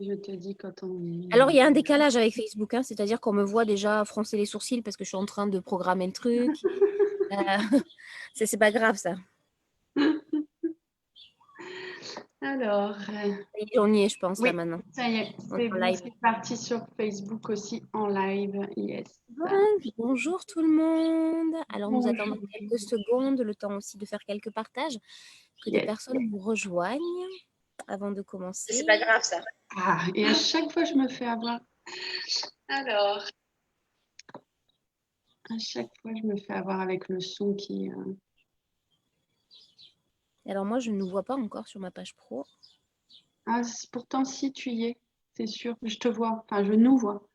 Je te dis quand on est... Alors, il y a un décalage avec Facebook, hein, c'est-à-dire qu'on me voit déjà froncer les sourcils parce que je suis en train de programmer le truc. Euh, c'est pas grave, ça. Alors, Et on y est, je pense, là, oui, maintenant. ça y est, On est c'est en bon, live. c'est parti sur Facebook aussi en live. Yes. Bonjour tout le monde. Alors, nous attendons Bonjour. quelques secondes, le temps aussi de faire quelques partages, que des Yes. personnes nous rejoignent avant de C'est commencer. pas grave ça. Ah, et à chaque fois, je me fais avoir. Alors, à chaque fois, je me fais avoir avec le son qui. Alors, moi, je ne nous vois pas encore sur ma page pro. Ah, pourtant, si tu y es, c'est sûr. Je te vois. Enfin, je nous vois.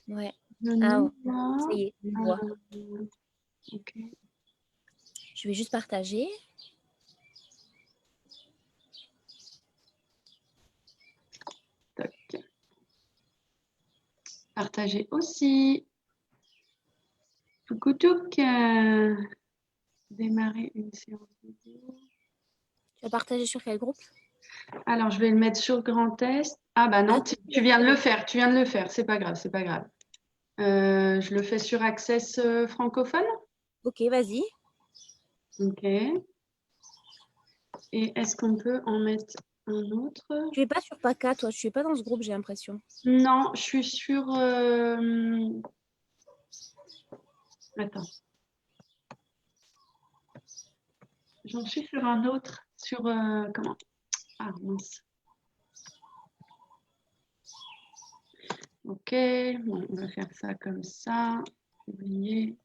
Ouais. Je Ah, nous ouais. Ça vois. y est, je nous vois. Ok. Je vais juste partager. Toc. Partager aussi. Touc. Démarrer une séance vidéo. Tu vas partager sur quel groupe? Alors, je vais le mettre sur Grand Est. Ah bah non, Ah, tu viens de le faire. Tu viens de le faire. C'est pas grave, c'est pas grave. Je le fais sur Access francophone. ok, vas-y. Ok. Et est-ce qu'on peut en mettre un autre? Tu es pas sur PACA, toi. Tu es pas dans ce groupe, j'ai l'impression. Non, je suis sur. Attends. J'en suis sur un autre. Sur. Comment? Ah, mince. Ok. Bon, on va faire ça comme ça. Publier.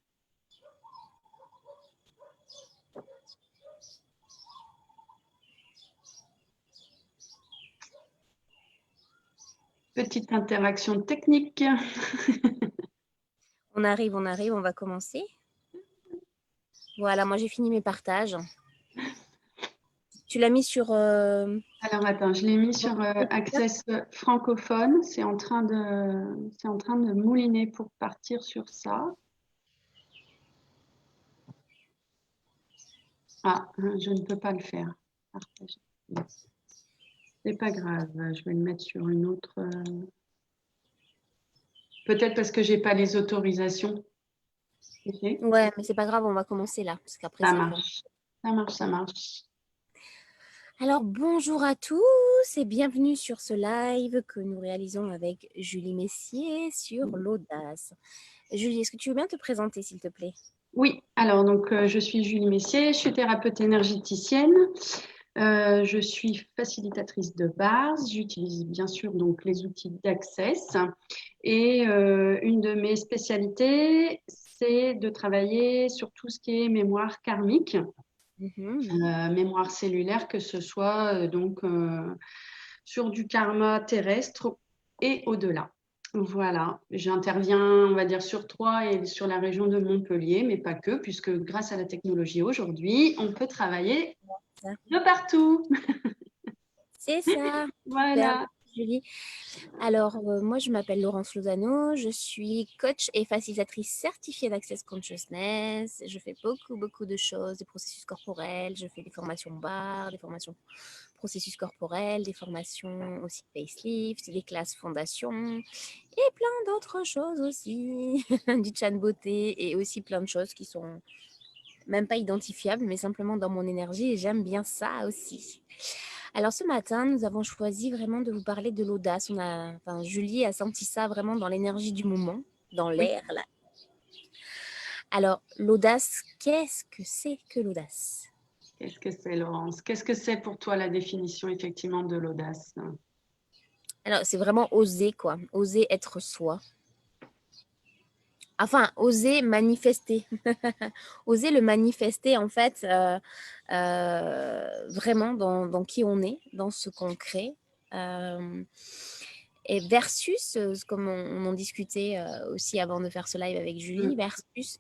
Petite interaction technique. On arrive, on va commencer. Voilà, moi j'ai fini mes partages. Tu l'as mis sur... Alors attends, je l'ai mis sur Access francophone. C'est en train de mouliner pour partir sur ça. Ah, je ne peux pas le faire. Partager. C'est pas grave, je vais le mettre sur une autre. Peut-être parce que j'ai pas les autorisations. Ok. Ouais, mais c'est pas grave, on va commencer là, parce qu'après Ça ça fait... marche. Ça marche, ça marche. Alors, bonjour à tous et bienvenue sur ce live que nous réalisons avec Julie Messier sur l'audace. Julie, est-ce que tu veux bien te présenter, s'il te plaît? Oui, alors donc je suis Julie Messier, je suis thérapeute énergéticienne. Je suis facilitatrice de base. J'utilise bien sûr donc les outils d'Access. Et une de mes spécialités, c'est de travailler sur tout ce qui est mémoire karmique, mémoire cellulaire, que ce soit sur du karma terrestre et au-delà. Voilà, j'interviens, on va dire, sur Troyes et sur la région de Montpellier, mais pas que, puisque grâce à la technologie aujourd'hui, on peut travailler Ça. de partout. C'est ça, super, Voilà. Julie. Alors, moi, je m'appelle Laurence Lozano, je suis coach et facilitatrice certifiée d'Access Consciousness. Je fais beaucoup de choses, des processus corporels, je fais des formations barres, des formations processus corporels, des formations aussi facelift, des classes fondation et plein d'autres choses aussi, du chat beauté et aussi plein de choses qui sont même pas identifiables, mais simplement dans mon énergie et j'aime bien ça aussi. Alors ce matin, nous avons choisi vraiment de vous parler de l'audace. Julie a senti ça vraiment dans l'énergie du moment, dans Oui. l'air là. Alors l'audace, qu'est-ce que c'est que l'audace? Qu'est-ce que c'est, Laurence? Qu'est-ce que c'est pour toi la définition effectivement de l'audace? Alors c'est vraiment oser quoi, oser être soi. Enfin, oser manifester. Oser le manifester en fait vraiment dans qui on est, dans ce qu'on crée. Euh, Et versus, comme on en discutait aussi avant de faire ce live avec Julie, versus,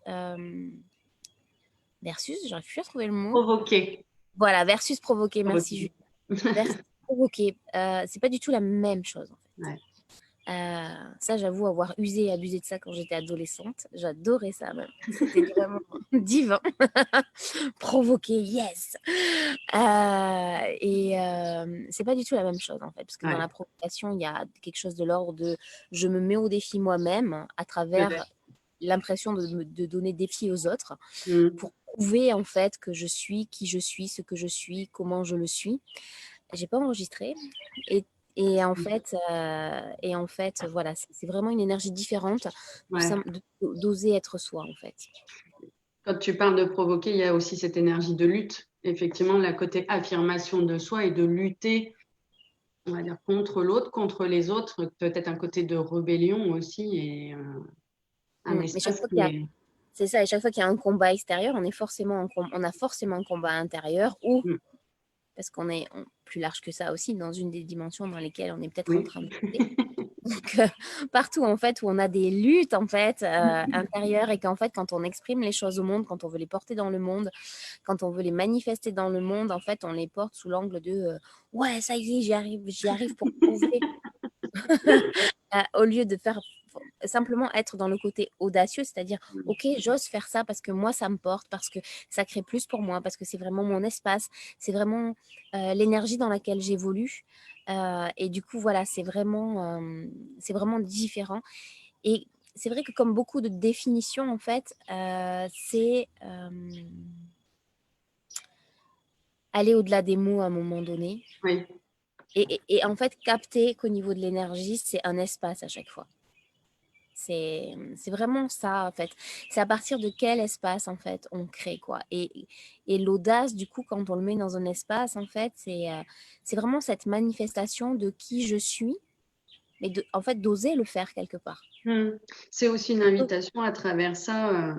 j'arrive plus à trouver le mot. Provoquer. Voilà, versus provoquer, merci Provoquer. Julie. Versus provoquer, c'est pas du tout la même chose en fait. Ouais. Ça, j'avoue avoir usé et abusé de ça quand j'étais adolescente. J'adorais ça même. C'était vraiment divin. Provoquer, yes! C'est pas du tout la même chose en fait, parce que dans Ouais. la provocation, il y a quelque chose de l'ordre de je me mets au défi moi-même à Ouais. travers l'impression de donner défi aux autres Mm. pour prouver en fait que je suis qui je suis, ce que je suis, comment je le suis. J'ai pas enregistré et et en fait, voilà, c'est vraiment une énergie différente Ouais. d'oser être soi en fait. Quand tu parles de provoquer, il y a aussi cette énergie de lutte. Effectivement, la côté affirmation de soi et de lutter, on va dire, contre l'autre, contre les autres. Peut-être un côté de rébellion aussi et un Mais chaque espace fois qui qu'il y a est. C'est ça, et chaque fois qu'il y a un combat extérieur, on a forcément un combat intérieur ou Mm. parce qu'on est plus large que ça aussi dans une des dimensions dans lesquelles on est peut-être en Oui. train de lutter. Donc, partout en fait où on a des luttes en fait intérieures et qu'en fait quand on exprime les choses au monde, quand on veut les porter dans le monde, quand on veut les manifester dans le monde, en fait on les porte sous l'angle de ouais ça y est j'y arrive pour prouver au lieu de faire simplement être dans le côté audacieux, c'est-à-dire, OK, j'ose faire ça parce que moi, ça me porte, parce que ça crée plus pour moi, parce que c'est vraiment mon espace, c'est vraiment l'énergie dans laquelle j'évolue. Et du coup, voilà, c'est vraiment différent. Et c'est vrai que comme beaucoup de définitions, en fait, c'est aller au-delà des mots à un moment donné. Oui. Et en fait, capter qu'au niveau de l'énergie, c'est un espace à chaque fois. C'est vraiment ça, en fait. C'est à partir de quel espace, en fait, on crée, quoi. Et l'audace, du coup, quand on le met dans un espace, en fait, c'est vraiment cette manifestation de qui je suis, mais en fait, d'oser le faire quelque part. Mm. C'est aussi une invitation à travers ça,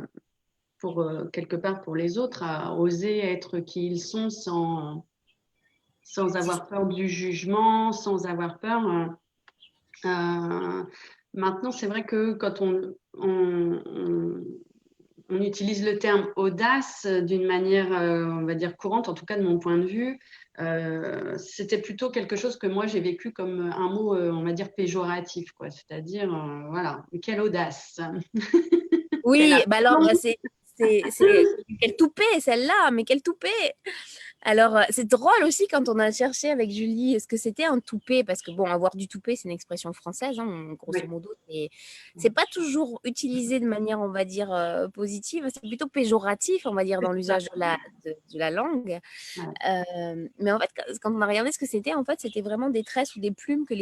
pour quelque part pour les autres, à oser être qui ils sont sans C'est avoir peur du jugement, sans avoir peur. Euh, Maintenant, c'est vrai que quand on utilise le terme audace d'une manière, on va dire, courante, en tout cas de mon point de vue, c'était plutôt quelque chose que moi j'ai vécu comme un mot, on va dire, péjoratif, quoi. C'est-à-dire, voilà, quelle audace. Quelle Oui, bah alors, aplomb. quel toupet, celle-là, mais quel toupet! Alors, c'est drôle aussi quand on a cherché avec Julie ce que c'était un toupet, parce que bon, avoir du toupet, c'est une expression française, hein, grosso Oui. modo, c'est pas toujours utilisé de manière, on va dire, positive, c'est plutôt péjoratif, on va dire, dans C'est ça. l'usage de la langue. Voilà. Mais en fait, quand on a regardé ce que c'était, en fait, c'était vraiment des tresses ou des plumes que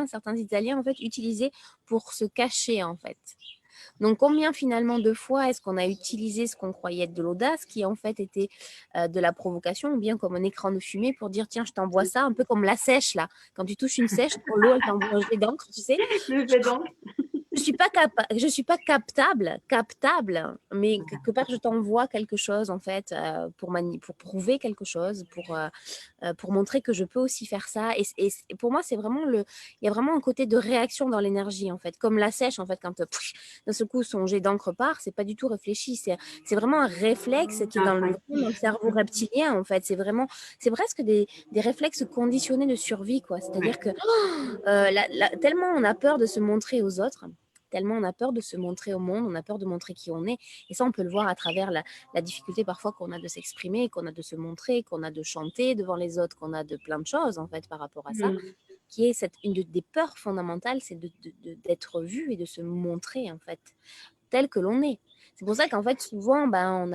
certains Italiens, en fait, utilisaient pour se cacher, en fait. Donc, combien finalement de fois est-ce qu'on a utilisé ce qu'on croyait être de l'audace, qui en fait était de la provocation, ou bien comme un écran de fumée pour dire tiens, je t'envoie ça, un peu comme la sèche là. Quand tu touches une sèche, dans l'eau, elle t'envoie un jet d'encre, tu sais. Le jet d'encre. Je suis pas captable, mais quelque part je t'envoie quelque chose en fait pour prouver quelque chose, pour montrer que je peux aussi faire ça. Et pour moi c'est vraiment il y a vraiment un côté de réaction dans l'énergie en fait, comme la sèche en fait quand d'un seul coup son jet d'encre part, c'est pas du tout réfléchi, c'est vraiment un réflexe qui est dans le cerveau reptilien en fait. C'est presque des réflexes conditionnés de survie quoi. C'est-à-dire Ouais. que tellement on a peur de se montrer aux autres, tellement on a peur de se montrer au monde, on a peur de montrer qui on est. Et ça, on peut le voir à travers la difficulté parfois qu'on a de s'exprimer, qu'on a de se montrer, qu'on a de chanter devant les autres, qu'on a de plein de choses en fait par rapport à ça, Mm. qui est des peurs fondamentales, c'est d'être vu et de se montrer en fait tel que l'on est. C'est pour ça qu'en fait, souvent, ben, on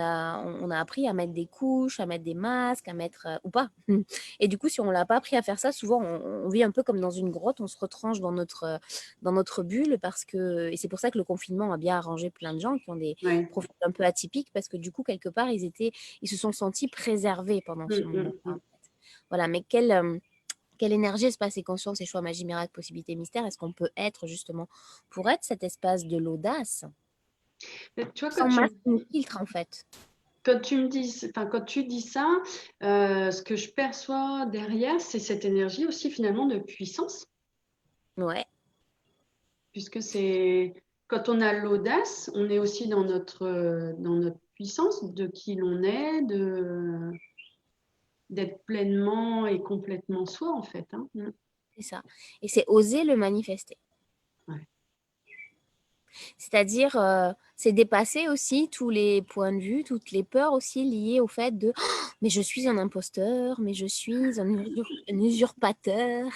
a appris à mettre des couches, à mettre des masques, à mettre, ou pas. Et du coup, si on ne l'a pas appris à faire ça, souvent, on vit un peu comme dans une grotte, on se retranche dans notre bulle, et c'est pour ça que le confinement a bien arrangé plein de gens qui ont des Ouais. profils un peu atypiques, parce que du coup, quelque part, ils se sont sentis préservés pendant ce Mm, mm, moment-là. En mm. fait. Voilà, mais quelle énergie, espace et conscience et choix, magie, miracle, possibilité, mystère, est-ce qu'on peut être justement pour être cet espace de l'audace Mais tu vois, sans masque ni filtre, en fait. quand tu me dis, enfin, quand tu dis ça, ce que je perçois derrière, c'est cette énergie aussi finalement de puissance, Ouais, puisque c'est quand on a l'audace, on est aussi dans notre puissance de qui l'on est, d'être pleinement et complètement soi en fait. Hein. Mm. c'est ça. Et c'est oser le manifester. C'est-à-dire, c'est dépasser aussi tous les points de vue, toutes les peurs aussi liées au fait de «Oh, mais je suis un imposteur, mais je suis un usurpateur».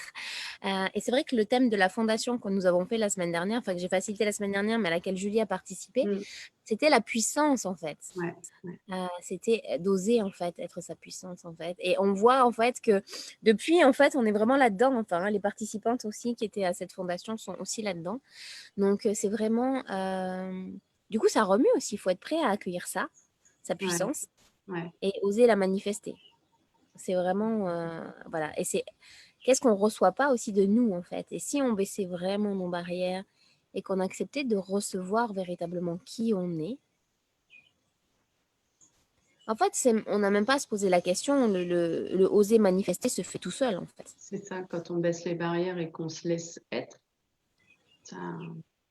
Et c'est vrai que le thème de la fondation que nous avons fait la semaine dernière, enfin que j'ai facilité la semaine dernière, mais à laquelle Julie a participé, Mm. c'était la puissance en fait. Ouais, ouais, C'était d'oser en fait être sa puissance en fait. Et on voit en fait que depuis en fait on est vraiment là-dedans. Enfin, hein, les participantes aussi qui étaient à cette fondation sont aussi là-dedans. Donc c'est vraiment... Du coup ça remue aussi, il faut être prêt à accueillir ça, sa ouais, puissance, ouais, et oser la manifester. C'est vraiment... voilà. Et c'est qu'est-ce qu'on ne reçoit pas aussi de nous en fait. Et si on baissait vraiment nos barrières et qu'on acceptait de recevoir véritablement qui on est, en fait, on n'a même pas à se poser la question. Le oser manifester se fait tout seul, en fait. c'est ça, quand on baisse les barrières et qu'on se laisse être, ça,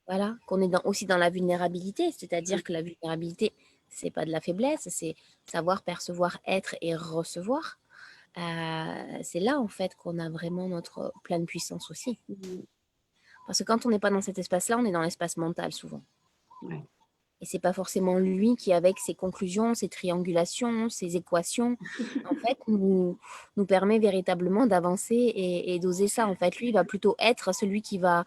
Voilà, qu'on est aussi dans la vulnérabilité, c'est-à-dire que la vulnérabilité, c'est pas de la faiblesse, c'est savoir percevoir, être et recevoir. C'est là, en fait, qu'on a vraiment notre pleine puissance aussi. mm, Parce que quand on n'est pas dans cet espace-là, on est dans l'espace mental souvent. ouais. Et c'est pas forcément lui qui, avec ses conclusions, ses triangulations, ses équations, en fait, nous permet véritablement d'avancer et d'oser ça. En fait, lui, il va plutôt être celui qui va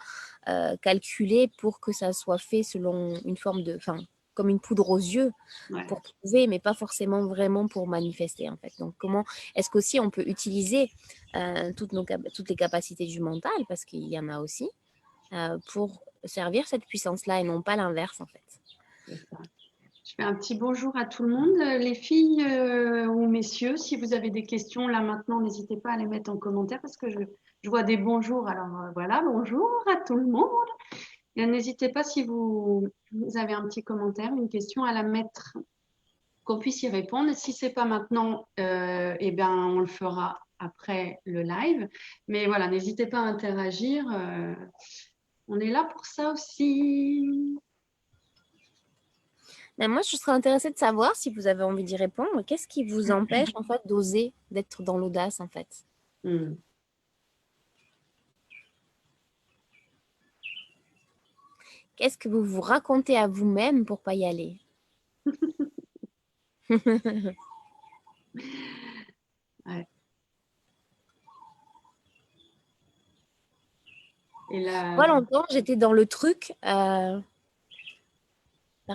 calculer pour que ça soit fait selon une forme de, enfin, comme une poudre aux yeux Ouais. pour prouver, mais pas forcément vraiment pour manifester, en fait. Donc, comment est-ce qu'aussi on peut utiliser toutes les capacités du mental, parce qu'il y en a aussi, pour servir cette puissance-là et non pas l'inverse, en fait. C'est ça. Je fais un petit bonjour à tout le monde. Les filles ou messieurs, si vous avez des questions là maintenant, n'hésitez pas à les mettre en commentaire parce que je vois des bonjours. Alors voilà, bonjour à tout le monde. Et n'hésitez pas si vous avez un petit commentaire, une question à la mettre, qu'on puisse y répondre. Si c'est pas maintenant, eh bien, on le fera après le live. Mais voilà, n'hésitez pas à interagir. On est là pour ça aussi. Mais moi, je serais intéressée de savoir si vous avez envie d'y répondre. Qu'est-ce qui vous empêche en fait d'oser, d'être dans l'audace en fait? Hmm. Qu'est-ce que vous vous racontez à vous-même pour pas y aller? Ouais. Et là, Moi, longtemps, j'étais dans le truc. Par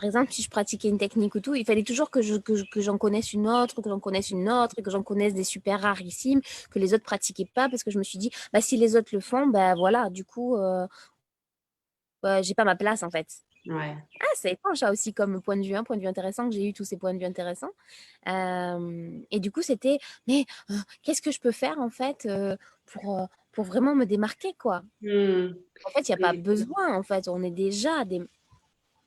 exemple, si je pratiquais une technique ou tout, il fallait toujours que j'en connaisse une autre, que j'en connaisse une autre, et que j'en connaisse des super rarissimes, que les autres pratiquaient pas, parce que je me suis dit, bah, si les autres le font, bah voilà, du coup, j'ai pas ma place en fait. ouais. Ah, c'est étrange ça aussi comme point de vue, un point de vue intéressant, que j'ai eu tous ces points de vue intéressants. Et du coup, c'était, mais qu'est-ce que je peux faire en fait pour vraiment me démarquer, quoi. Hmm. En fait, il n'y a pas Et besoin, en fait, on est déjà des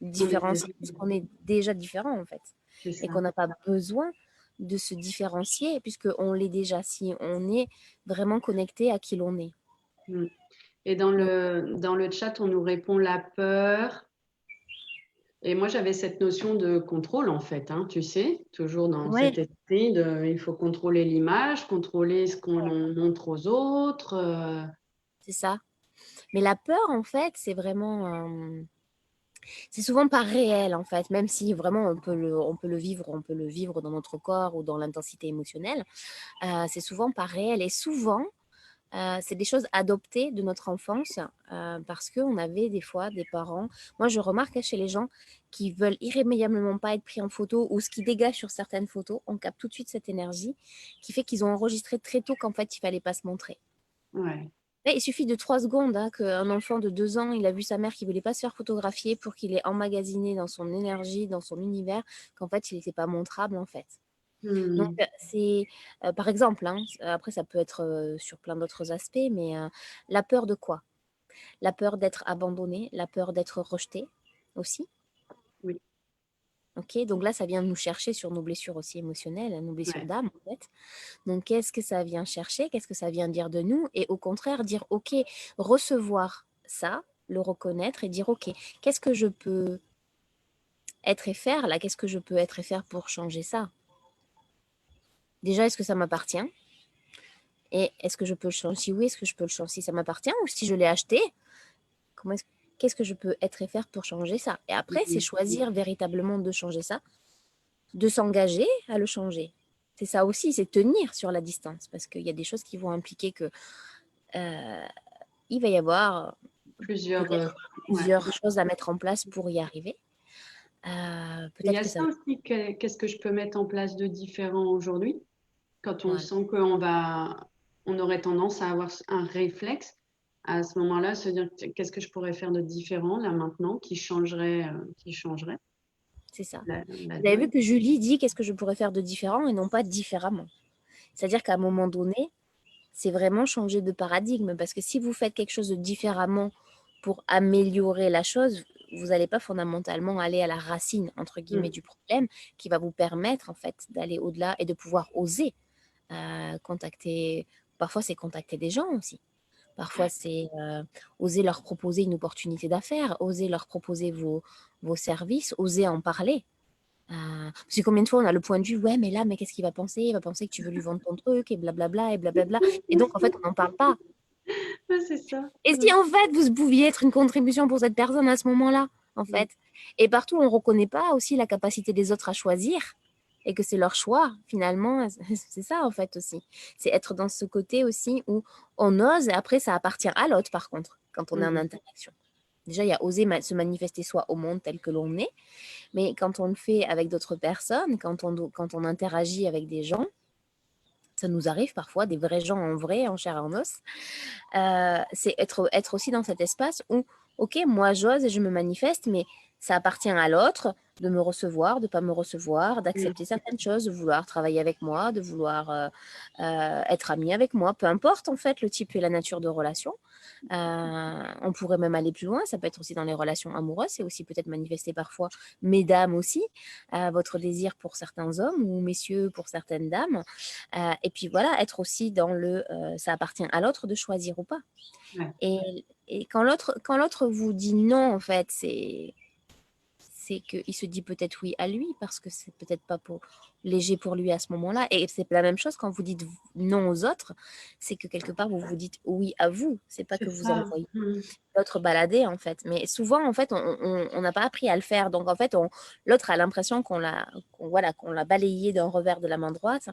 on est différenciés, déjà- parce qu'on est déjà différents, en fait. c'est Et ça. qu'on n'a pas besoin de se différencier, puisqu'on l'est déjà, si on est vraiment connecté à qui l'on est. Hmm. Et Donc, dans le chat, on nous répond la peur. Et moi, j'avais cette notion de contrôle, en fait, hein, tu sais, toujours dans ouais, cet esprit de il faut contrôler l'image, contrôler ce qu'on montre aux autres. c'est ça. Mais la peur, en fait, c'est vraiment... c'est souvent pas réel en fait, même si vraiment on peut le vivre dans notre corps ou dans l'intensité émotionnelle. C'est souvent pas réel et souvent c'est des choses adoptées de notre enfance parce qu'on avait des fois des parents. Moi, je remarque chez les gens qui veulent irrémédiablement pas être pris en photo ou ce qui dégage sur certaines photos, on capte tout de suite cette énergie qui fait qu'ils ont enregistré très tôt qu'en fait il fallait pas se montrer. Ouais. Il suffit de 3 secondes hein, qu'un enfant de 2 ans, il a vu sa mère qui voulait pas se faire photographier pour qu'il ait emmagasiné dans son énergie, dans son univers, qu'en fait, il n'était pas montrable, en fait. Donc, Hmm. c'est, par exemple, hein, après, ça peut être sur plein d'autres aspects, mais la peur de quoi? La peur d'être abandonné, la peur d'être rejeté aussi. Oui. Ok, donc là, ça vient nous chercher sur nos blessures aussi émotionnelles, nos blessures Ouais. d'âme, en fait. Donc, qu'est-ce que ça vient chercher? Qu'est-ce que ça vient dire de nous? Et au contraire, dire, OK, recevoir ça, le reconnaître et dire, OK, qu'est-ce que je peux être et faire là? Qu'est-ce que je peux être et faire pour changer ça? Déjà, est-ce que ça m'appartient? Et est-ce que je peux le changer? Si oui, est-ce que je peux le changer? Si ça m'appartient ou si je l'ai acheté, comment est-ce qu'est-ce que je peux être et faire pour changer ça? Et après, c'est choisir véritablement de changer ça, de s'engager à le changer. C'est ça aussi, c'est tenir sur la distance, parce qu'il y a des choses qui vont impliquer que il va y avoir Plusieurs. peut-être Ouais. plusieurs choses à mettre en place pour y arriver. Il y Peut-être a que ça ça va... aussi, qu'est-ce que je peux mettre en place de différent aujourd'hui quand on Voilà, sent on aurait tendance à avoir un réflexe à ce moment-là, se dire qu'est-ce que je pourrais faire de différent là maintenant qui changerait c'est ça. la Vous avez vu donne. que Julie dit qu'est-ce que je pourrais faire de différent et non pas différemment. C'est-à-dire qu'à un moment donné, c'est vraiment changer de paradigme. Parce que si vous faites quelque chose de différemment pour améliorer la chose, vous n'allez pas fondamentalement aller à la racine, entre guillemets, Mm. du problème qui va vous permettre, en fait, d'aller au-delà et de pouvoir oser contacter. Parfois, c'est contacter des gens aussi. Parfois, c'est oser leur proposer une opportunité d'affaires, oser leur proposer vos services, oser en parler. Parce que combien de fois on a le point de vue, ouais, mais là, mais qu'est-ce qu'il va penser? Il va penser que tu veux lui vendre ton truc et blablabla et blablabla. Et donc, en fait, on n'en parle pas. Ouais, c'est ça. Et si, en fait, vous pouviez être une contribution pour cette personne à ce moment-là, en Mm. fait. Et partout, on ne reconnaît pas aussi la capacité des autres à choisir et que c'est leur choix, finalement. C'est ça, en fait, aussi. C'est être dans ce côté aussi où on ose et après, ça appartient à l'autre, par contre, quand on est en Mm. interaction. Déjà, il y a oser se manifester soi au monde tel que l'on est. Mais quand on le fait avec d'autres personnes, quand on interagit avec des gens, ça nous arrive parfois, des vrais gens en vrai, en chair et en os, c'est être aussi dans cet espace où, ok, moi j'ose et je me manifeste, mais ça appartient à l'autre de me recevoir, de ne pas me recevoir, Mm. d'accepter certaines choses, de vouloir travailler avec moi, de vouloir être ami avec moi, peu importe en fait le type et la nature de relation. On pourrait même aller plus loin, ça peut être aussi dans les relations amoureuses, c'est aussi peut-être manifester parfois, mesdames aussi, votre désir pour certains hommes ou messieurs pour certaines dames. Et puis voilà, être aussi dans ça appartient à l'autre de choisir ou pas. Ouais. Et quand l'autre vous dit non, en fait, c'est qu'il se dit peut-être oui à lui parce que c'est peut-être pas léger pour lui à ce moment-là. Et c'est la même chose quand vous dites non aux autres, c'est que quelque part vous vous dites oui à vous. C'est pas C'est que vous ça. envoyez Mm. l'autre balader en fait. Mais souvent en fait on n'a pas appris à le faire. Donc en fait l'autre a l'impression voilà, qu'on l'a balayé d'un revers de la main droite,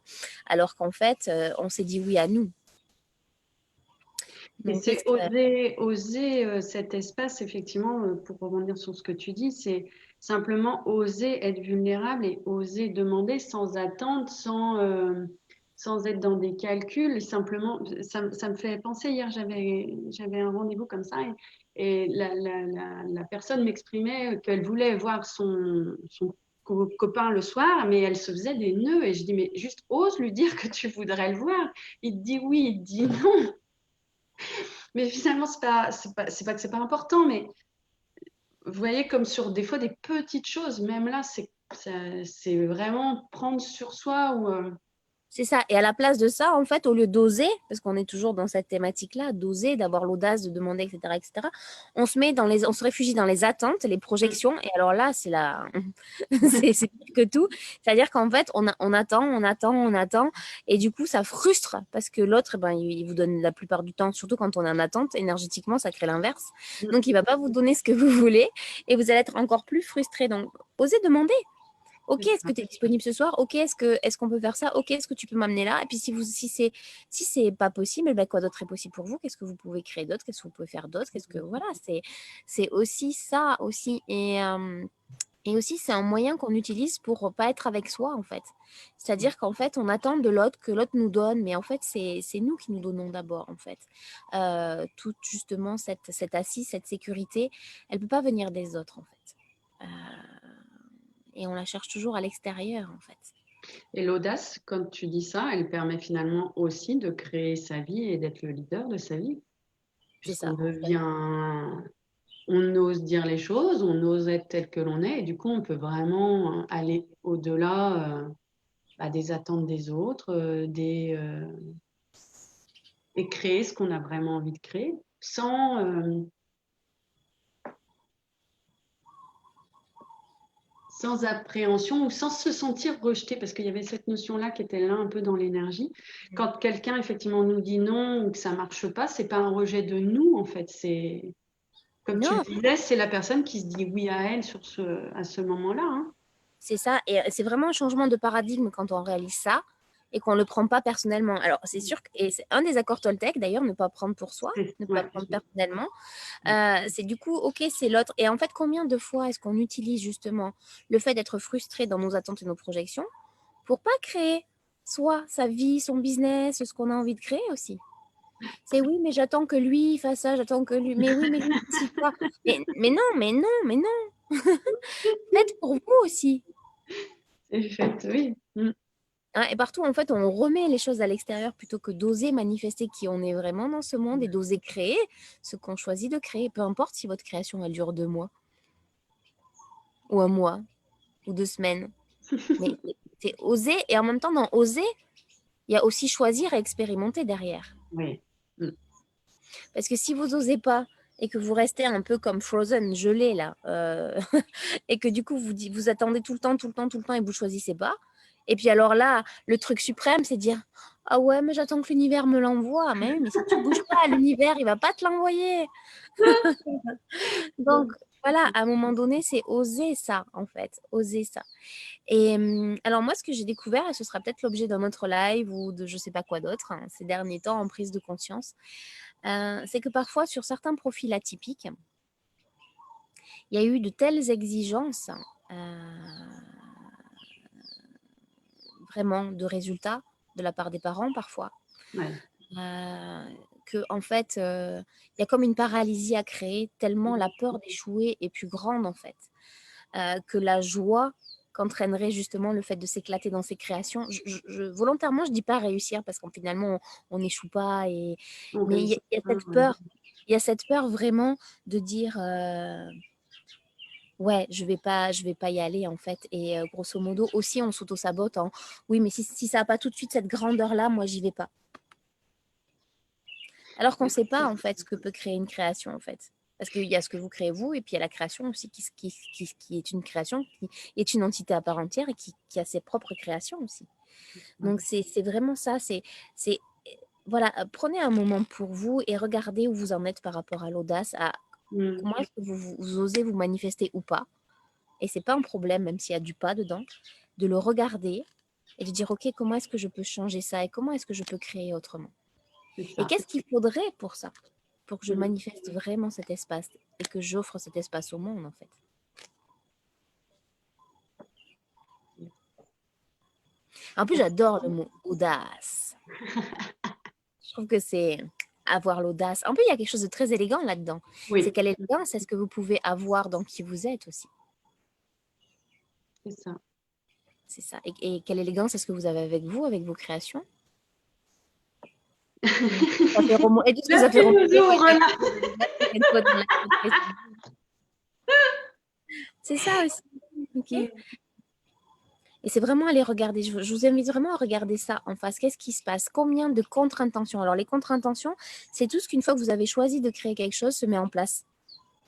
alors qu'en fait on s'est dit oui à nous. Et Donc c'est qu'est-ce que oser cet espace, effectivement, pour rebondir sur ce que tu dis, c'est simplement oser être vulnérable et oser demander sans attendre, sans être dans des calculs. Et simplement, ça me fait penser, hier, j'avais un rendez-vous comme ça et la personne m'exprimait qu'elle voulait voir son copain le soir, mais elle se faisait des nœuds. Et je dis, mais juste ose lui dire que tu voudrais le voir. Il te dit oui, il te dit non. Mais finalement, c'est pas que c'est pas important, mais vous voyez, comme sur des fois des petites choses, même là, c'est vraiment prendre sur soi ou C'est ça. Et à la place de ça, en fait, au lieu d'oser, parce qu'on est toujours dans cette thématique-là, d'oser, d'avoir l'audace de demander, etc., on se réfugie dans les attentes, les projections. Et alors là, c'est pire que tout. C'est-à-dire qu'en fait, on attend, on attend, on attend. Et du coup, ça frustre parce que l'autre, ben, il vous donne la plupart du temps, surtout quand on est en attente, énergétiquement, ça crée l'inverse. Donc, il va pas vous donner ce que vous voulez et vous allez être encore plus frustré. Donc, osez demander. Ok, c'est est-ce ça. que tu es disponible ce soir? Ok, est-ce qu'on peut faire ça? Ok, est-ce que tu peux m'amener là? Et puis si c'est pas possible, ben quoi d'autre est possible pour vous? Qu'est-ce que vous pouvez créer d'autre? Qu'est-ce que vous pouvez faire d'autre? Qu'est-ce que voilà, c'est aussi ça aussi et aussi c'est un moyen qu'on utilise pour pas être avec soi en fait. C'est-à-dire qu'en fait on attend de l'autre que l'autre nous donne, mais en fait c'est nous qui nous donnons d'abord en fait. Toute justement cette assise, cette sécurité, elle peut pas venir des autres en fait. Et on la cherche toujours à l'extérieur, en fait. Et l'audace, quand tu dis ça, elle permet finalement aussi de créer sa vie et d'être le leader de sa vie, C'est puisqu'on ça. devient, on ose dire les choses, on ose être tel que l'on est, et du coup, on peut vraiment aller au-delà des attentes des autres, et créer ce qu'on a vraiment envie de créer, sans appréhension ou sans se sentir rejeté, parce qu'il y avait cette notion-là qui était là un peu dans l'énergie. Quand quelqu'un effectivement nous dit non ou que ça marche pas, c'est pas un rejet de nous en fait, Comme tu le Non, disais, c'est la personne qui se dit oui à elle à ce moment-là, hein. c'est ça. Et c'est vraiment un changement de paradigme quand on réalise ça et qu'on ne le prend pas personnellement. Alors, c'est sûr, et c'est un des accords Toltec d'ailleurs, ne pas prendre pour soi, ne pas Ouais. prendre personnellement. C'est du coup, ok, c'est l'autre. Et en fait, combien de fois est-ce qu'on utilise justement le fait d'être frustré dans nos attentes et nos projections pour pas créer soit sa vie, son business, ce qu'on a envie de créer aussi. C'est oui, mais j'attends que lui fasse ça, j'attends que lui. Mais oui, mais lui, c'est pas. Mais non, mais non, mais non. Faites pour vous aussi. C'est fait, oui. Hein, et partout, en fait, on remet les choses à l'extérieur plutôt que d'oser manifester qui on est vraiment dans ce monde et d'oser créer ce qu'on choisit de créer. Peu importe si votre création, elle dure 2 mois, ou un mois, ou 2 semaines. Mais c'est oser. Et en même temps, dans oser, il y a aussi choisir et expérimenter derrière. Oui. Parce que si vous n'osez pas et que vous restez un peu comme Frozen, gelé là, et que du coup vous attendez tout le temps, tout le temps, tout le temps et vous ne choisissez pas. Et puis alors là, le truc suprême, c'est de dire ah ouais, mais j'attends que l'univers me l'envoie. Mais oui, mais si tu bouges pas, l'univers, il va pas te l'envoyer. Donc voilà, à un moment donné, c'est oser ça, en fait, oser ça. Et alors moi, ce que j'ai découvert, et ce sera peut-être l'objet d'un autre live ou de je sais pas quoi d'autre, hein, ces derniers temps en prise de conscience, c'est que parfois, sur certains profils atypiques, il y a eu de telles exigences, vraiment de résultats de la part des parents parfois, Ouais. que en fait, il y a comme une paralysie à créer, tellement la peur d'échouer est plus grande en fait, que la joie qu'entraînerait justement le fait de s'éclater dans ses créations. Volontairement, je dis pas réussir parce qu'en finalement, on n'échoue pas. On Mais réussit il y a pas, cette ouais. peur. Il y a cette peur vraiment de dire ouais, je vais pas y aller en fait. Et grosso modo, aussi, on s'auto-sabote en oui, mais si ça n'a pas tout de suite cette grandeur-là, moi, j'y vais pas. Alors qu'on ne sait pas en fait ce que peut créer une création en fait. Parce qu'il y a ce que vous créez vous et puis il y a la création aussi qui est une création, qui est une entité à part entière et qui a ses propres créations aussi. Donc c'est vraiment ça. C'est voilà, prenez un moment pour vous et regardez où vous en êtes par rapport à l'audace, à comment est-ce que vous osez vous manifester ou pas. Et c'est pas un problème, même s'il y a du pas dedans, de le regarder et de dire, OK, comment est-ce que je peux changer ça et comment est-ce que je peux créer autrement? C'est Et ça. qu'est-ce qu'il faudrait pour ça? Pour que je manifeste vraiment cet espace et que j'offre cet espace au monde, en fait. En plus, j'adore le mot audace. Je trouve que c'est avoir l'audace. En plus, il y a quelque chose de très élégant là-dedans. C'est Oui, quelle élégance est-ce que vous pouvez avoir dans qui vous êtes aussi? c'est ça. C'est ça. Et quelle élégance est-ce que vous avez avec vous, avec vos créations? Ça fait et tout ce que La ça fait remonter, philosophe, là. c'est ça aussi. Ok. Et c'est vraiment aller regarder. Je vous invite vraiment à regarder ça en face. Qu'est-ce qui se passe? Combien de contre-intentions? Alors, les contre-intentions, c'est tout ce qu'une fois que vous avez choisi de créer quelque chose, se met en place.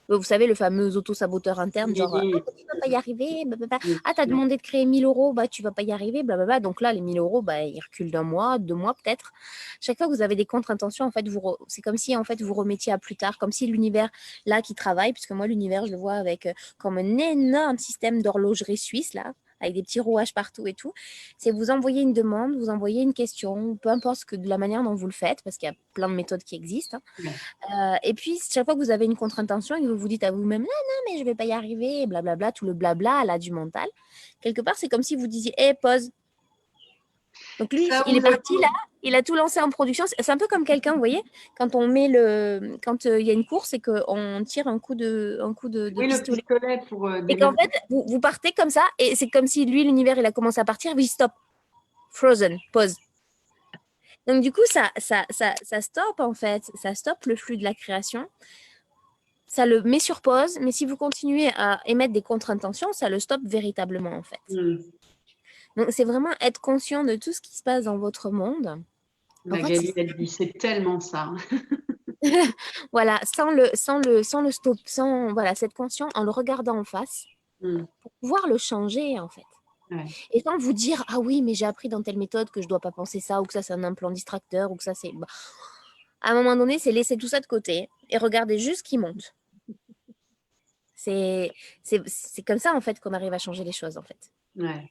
Vous savez, le fameux auto-saboteur interne, genre ah, Oui, tu vas pas y arriver, blablabla. oui, Ah, t'as demandé de créer 1 000 euros, bah, tu vas pas y arriver, blablabla. Donc là, les 1 000 euros, bah, ils reculent d'un mois, 2 mois peut-être. Chaque fois que vous avez des contre-intentions, en fait, c'est comme si en fait, vous remettiez à plus tard, comme si l'univers, là, qui travaille, puisque moi, l'univers, je le vois avec comme un énorme système d'horlogerie suisse, là, avec des petits rouages partout et tout. C'est vous envoyez une demande, vous envoyez une question, peu importe de la manière dont vous le faites, parce qu'il y a plein de méthodes qui existent, hein. ouais. Et puis, chaque fois que vous avez une contre-intention et que vous vous dites à vous-même, non, non, mais je vais pas y arriver, blablabla, tout le blabla là du mental, quelque part, c'est comme si vous disiez, hé, pause. Donc lui, Ça il est vous a... parti là, il a tout lancé en production. C'est un peu comme quelqu'un, vous voyez, quand on met quand il y a une course et qu'on tire un coup de Oui, le pistolet. pistolet pour Et qu'en démarrer. fait, vous partez comme ça, et c'est comme si lui, l'univers, il a commencé à partir, oui, stop, frozen, pause. Donc du coup, ça stoppe en fait, ça stoppe le flux de la création. Ça le met sur pause, mais si vous continuez à émettre des contre-intentions, ça le stoppe véritablement en fait. Donc c'est vraiment être conscient de tout ce qui se passe dans votre monde. En fait, Magali, elle dit, c'est tellement ça. voilà, sans le stop, voilà, cette conscience en le regardant en face pour pouvoir le changer en fait. Ouais. Et sans vous dire ah oui, mais j'ai appris dans telle méthode que je dois pas penser ça ou que ça c'est un implant distracteur ou que ça c'est à un moment donné, c'est laisser tout ça de côté et regarder juste ce qui monte. C'est comme ça, en fait, qu'on arrive à changer les choses, en fait. Ouais.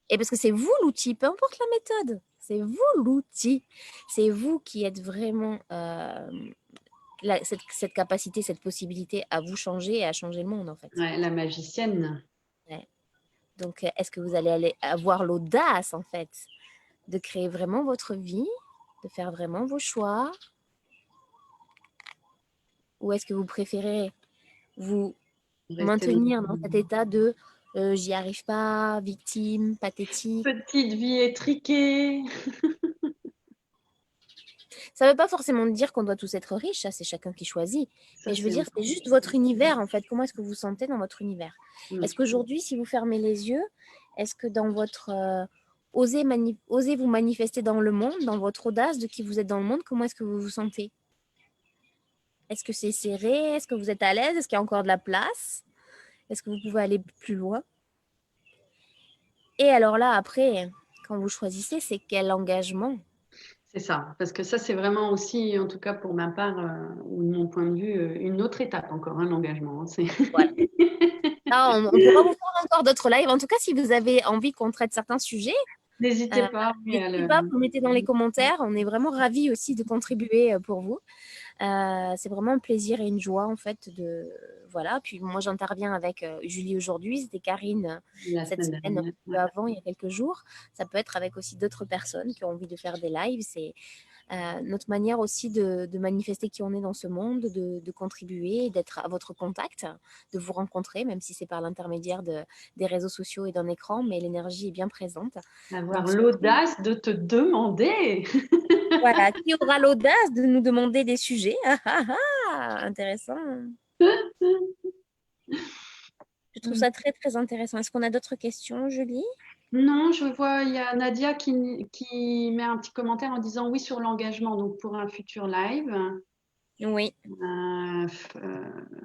Et parce que c'est vous l'outil, peu importe la méthode. C'est vous l'outil. C'est vous qui êtes vraiment cette capacité, cette possibilité à vous changer et à changer le monde, en fait. Ouais, la magicienne. Ouais. Donc, est-ce que vous allez avoir l'audace, en fait, de créer vraiment votre vie, de faire vraiment vos choix, ou est-ce que vous préférez vous Rester maintenir dans cet état de j'y arrive pas, victime, pathétique. petite vie étriquée. Ça ne veut pas forcément dire qu'on doit tous être riches, ça c'est chacun qui choisit. Ça, Mais je veux c'est dire, c'est juste votre univers en fait. Comment est-ce que vous vous sentez dans votre univers? Mm. Est-ce qu'aujourd'hui, si vous fermez les yeux, est-ce que dans votre osez vous manifester dans le monde, dans votre audace de qui vous êtes dans le monde, comment est-ce que vous vous sentez? Est-ce que c'est serré? Est-ce que vous êtes à l'aise? Est-ce qu'il y a encore de la place? Est-ce que vous pouvez aller plus loin? Et alors là, après, quand vous choisissez, c'est quel engagement? C'est ça, parce que ça, c'est vraiment aussi, en tout cas pour ma part, ou de mon point de vue, une autre étape encore, hein, l'engagement. C'est... Voilà. Ah, on pourra vous faire encore d'autres lives. En tout cas, si vous avez envie qu'on traite certains sujets, N'hésitez pas, oui, n'hésitez pas, vous mettez dans les commentaires. On est vraiment ravis aussi de contribuer pour vous. C'est vraiment un plaisir et une joie en fait voilà. Puis moi j'interviens avec Julie aujourd'hui, c'était Karine la cette semaine semaine, un dernière. peu avant, il y a quelques jours. Ça peut être avec aussi d'autres personnes qui ont envie de faire des lives. C'est notre manière aussi de manifester qui on est dans ce monde, de contribuer, d'être à votre contact, de vous rencontrer, même si c'est par l'intermédiaire des réseaux sociaux et d'un écran, mais l'énergie est bien présente. Avoir Donc l'audace de te demander. voilà, qui aura l'audace de nous demander des sujets? Intéressant. Je trouve ça très, très intéressant. Est-ce qu'on a d'autres questions, Julie? Non, je vois, il y a Nadia qui met un petit commentaire en disant oui sur l'engagement, donc pour un futur live. Oui.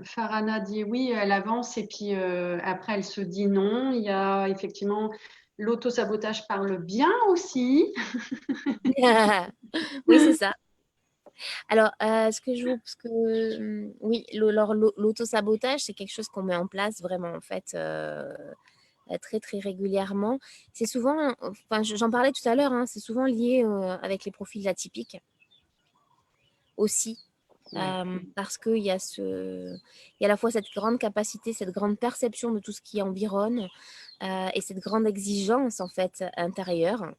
Farhana dit oui, elle avance et puis après elle se dit non. Il y a effectivement l'auto-sabotage par le bien aussi. Oui, c'est ça. Alors, oui, l'auto-sabotage, c'est quelque chose qu'on met en place vraiment, en fait, très, très régulièrement. C'est souvent, enfin, j'en parlais tout à l'heure, hein, c'est souvent lié avec les profils atypiques aussi. Ouais. Parce qu'il y a il y a à la fois cette grande capacité, cette grande perception de tout ce qui environne et cette grande exigence en fait intérieure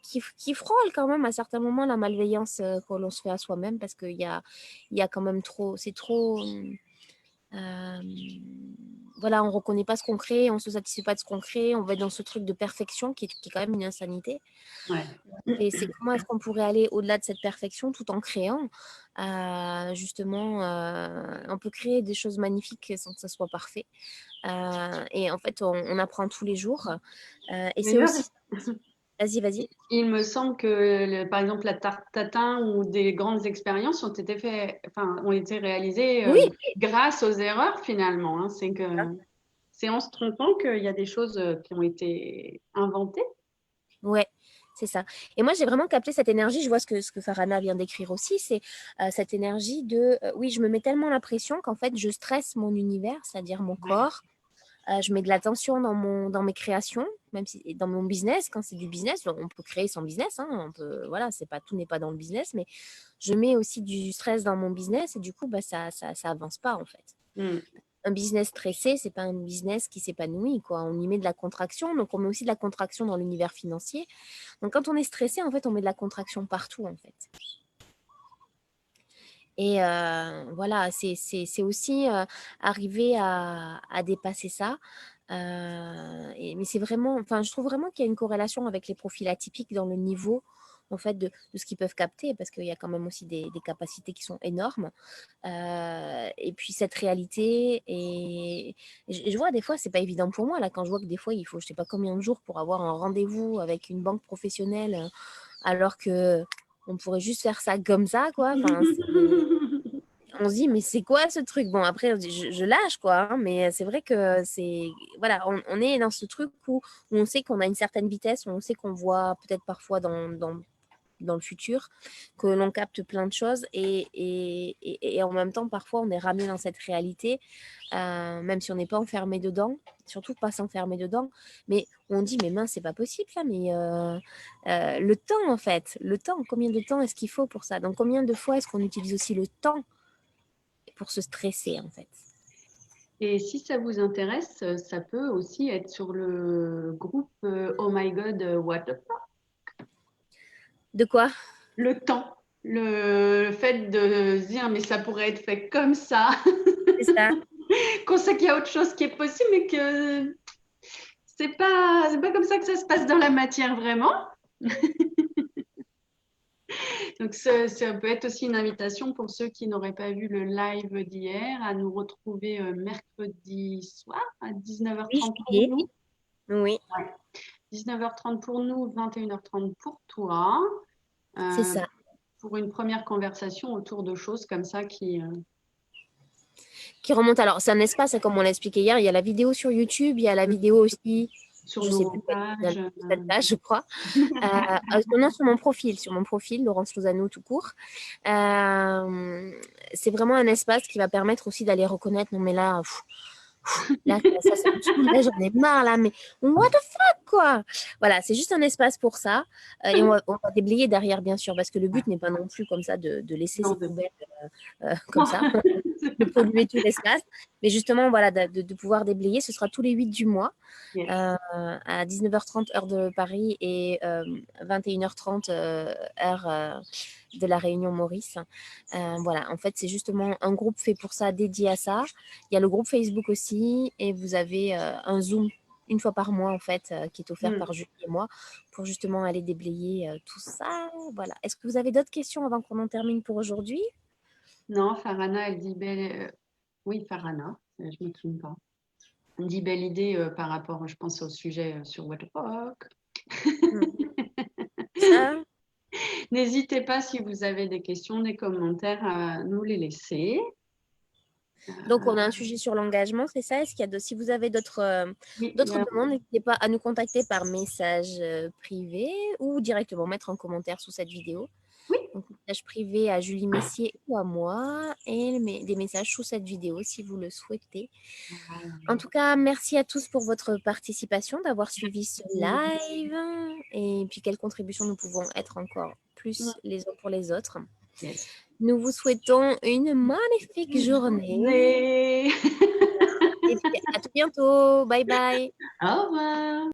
qui frôle quand même à certains moments la malveillance que l'on se fait à soi-même parce il y a quand même trop, c'est trop, euh, voilà, on reconnaît pas ce qu'on crée, on se satisfait pas de ce qu'on crée, on va être dans ce truc de perfection qui est quand même une insanité. Ouais. Et c'est comment est-ce qu'on pourrait aller au-delà de cette perfection tout en créant justement, on peut créer des choses magnifiques sans que ça soit parfait. Et en fait, on apprend tous les jours. Et c'est D'ailleurs, aussi... Vas-y, vas-y. il me semble que, par exemple, la tarte tatin ou des grandes expériences ont été réalisées Oui, grâce aux erreurs finalement, hein. C'est en se trompant qu'il y a des choses qui ont été inventées. ouais, c'est ça. Et moi, j'ai vraiment capté cette énergie. Je vois ce que Farhana vient d'écrire aussi. C'est cette énergie de, oui, je me mets tellement la pression qu'en fait, je stresse mon univers, c'est-à-dire mon Ouais. corps. Je mets de l'attention dans mes créations, même si dans mon business, quand c'est du business, on peut créer son business. Hein, voilà, tout n'est pas dans le business, mais je mets aussi du stress dans mon business et du coup, bah, ça avance pas en fait. Mm. Un business stressé, c'est pas un business qui s'épanouit, quoi. On y met de la contraction, donc on met aussi de la contraction dans l'univers financier. Donc quand on est stressé, en fait, on met de la contraction partout, en fait. Et voilà, c'est aussi arriver à dépasser ça. Mais c'est vraiment, enfin, je trouve vraiment qu'il y a une corrélation avec les profils atypiques dans le niveau en fait de ce qu'ils peuvent capter parce qu'il y a quand même aussi des capacités qui sont énormes et puis cette réalité et je vois des fois c'est pas évident pour moi là quand je vois que des fois il faut je sais pas combien de jours pour avoir un rendez-vous avec une banque professionnelle alors que on pourrait juste faire ça comme ça quoi enfin on se dit mais c'est quoi ce truc bon après je lâche quoi hein, mais c'est vrai que c'est voilà on est dans ce truc où on sait qu'on a une certaine vitesse où on sait qu'on voit peut-être parfois dans dans le futur, que l'on capte plein de choses et en même temps, parfois, on est ramené dans cette réalité, même si on n'est pas enfermé dedans, surtout pas s'enfermer dedans, mais on dit, mais mince, c'est pas possible là, mais le temps en fait, le temps, combien de temps est-ce qu'il faut pour ça? Donc combien de fois est-ce qu'on utilise aussi le temps pour se stresser en fait? Et si ça vous intéresse, ça peut aussi être sur le groupe Oh My God, What the fuck? De quoi? Le temps, le fait de se dire mais ça pourrait être fait comme ça, C'est ça. qu'on sait qu'il y a autre chose qui est possible, mais que c'est pas comme ça que ça se passe dans la matière vraiment. Donc ça peut être aussi une invitation pour ceux qui n'auraient pas vu le live d'hier à nous retrouver mercredi soir à Oui, 19h30 pour juillet. nous. Oui, Ouais. 19h30 pour nous, 21h30 pour toi, c'est euh, ça. pour une première conversation autour de choses comme ça Qui remonte. Alors, c'est un espace, comme on l'a expliqué hier. Il y a la vidéo sur YouTube, il y a la vidéo aussi, sur je sais nos plus, pages. cette page, je crois. Non, sur mon profil, Laurence Lozano tout court. C'est vraiment un espace qui va permettre aussi d'aller reconnaître, non mais là, là, ça me saoule, là, j'en ai marre, là, mais what the fuck, quoi. Voilà, c'est juste un espace pour ça. Et on va déblayer derrière, bien sûr, parce que le but n'est pas non plus comme ça de laisser Non, ces poubelles comme ça, de polluer tout l'espace. Mais justement, voilà, de pouvoir déblayer, ce sera tous les 8 du mois, yes. à 19h30 heure de Paris et 21h30 heure de la Réunion Maurice. Voilà, en fait, c'est justement un groupe fait pour ça, dédié à ça. Il y a le groupe Facebook aussi et vous avez un Zoom une fois par mois, en fait, qui est offert par Julie et moi pour justement aller déblayer tout ça. Voilà. Est-ce que vous avez d'autres questions avant qu'on en termine pour aujourd'hui? Non, Farana, elle dit belle. Oui, Farana, je ne me trompe pas. Elle dit belle idée par rapport, je pense, au sujet sur What the fuck. Ça. N'hésitez pas si vous avez des questions, des commentaires à nous les laisser. Donc, on a un sujet sur l'engagement, c'est ça? Est-ce qu'il y a si vous avez Oui, d'autres demandes, n'hésitez pas à nous contacter par message privé ou directement mettre en commentaire sous cette vidéo. oui. Donc, message privé à Julie Messier ou à moi et des messages sous cette vidéo si vous le souhaitez. En tout cas, merci à tous pour votre participation, d'avoir suivi ce live et puis quelle contribution nous pouvons être encore plus les uns pour les autres. Yes. Nous vous souhaitons une magnifique journée. Et puis à tout bientôt. Bye bye. Au revoir.